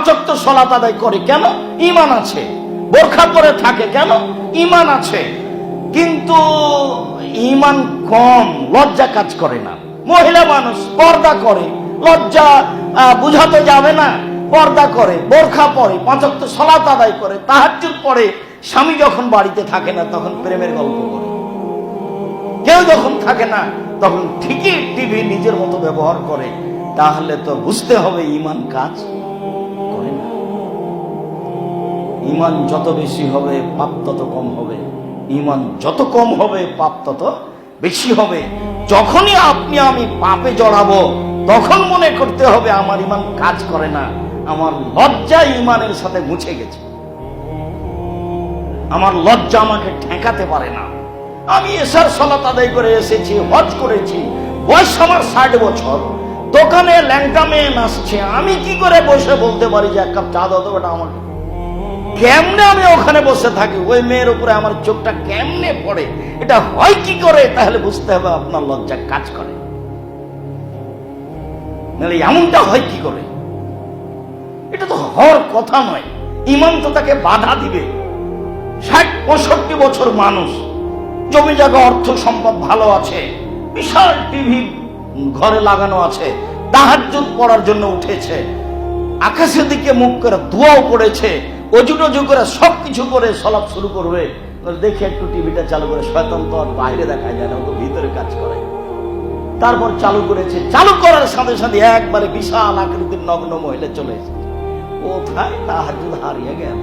ওয়াক্ত সালাত আদায় করে কেন? ঈমান আছে। বোরখা পরে থাকে কেন? ঈমান আছে। কিন্তু ঈমান কম, লজ্জা কাজ করে না। মহিলা মানুষ পর্দা করে, লজ্জা বুঝাতে যাবে না, পর্দা করে, বোরখা পরে, 5 ওয়াক্ত সালাত আদায় করে, তাহাজ্জুদ পড়ে। স্বামী যখন বাড়িতে থাকে না তখন প্রেমের গল্প করে, কেউ যখন থাকে না তখন ঠিকই টিভি নিজের মতো ব্যবহার করে। তাহলে তো বুঝতে হবে ঈমান কাজ করে না। ঈমান যত বেশি হবে পাপ তত কম হবে, ঈমান যত কম হবে পাপ তত বেশি হবে। যখনই আপনি আমি পাপে জড়াবো তখন মনে করতে হবে আমার ঈমান কাজ করে না, আমার লজ্জা ঈমানের সাথে মুছে গেছে, আমার লজ্জা আমাকে ঠেকাতে পারে না। আমি এশার সালাত আদায় করে এসেছি, হজ করেছি, বয়স আমার 60 বছর, দোকানে ল্যাংটা মেয়ে নাচছে, আমি কি করে বসে বলতে পারি যে 1 কাপ চা দাও তো বেটা আমাকে? কেমনে আমি ওখানে বসে থাকি, ওই মেয়ের উপরে আমার চোখটা কেমনে পড়ে, এটা হয় কি করে? তাহলে বুঝতে হবে আপনার লজ্জা কাজ করে, নাহলে এমনটা হয় কি করে? এটা তো হওয়ার কথা নয়। ঈমান তো তাকে বাধা দিবে। 60-65 বছর মানুষ, জমি জায়গা অর্থ সম্পদ ভালো আছে, বিশাল টিভি ঘরে লাগানো আছে, তাহাজ্জুদ পড়ার জন্য উঠেছে, আকাশের দিকে মুখ করে দোয়াও পড়েছে, অজু টজু করে সবকিছু করে সালাত শুরু করবে, দেখে একটু টিভিটা চালু করে, শয়তান তো আর বাইরে দেখা যায় না, ও তো ভিতরে কাজ করে। তারপর চালু করেছে, চালু করার সাথে সাথে একবারে বিশাল আকৃতির নগ্ন মহিলা চলে এসেছে। কোথায় তাহাজ্জুদ হারিয়ে গেল।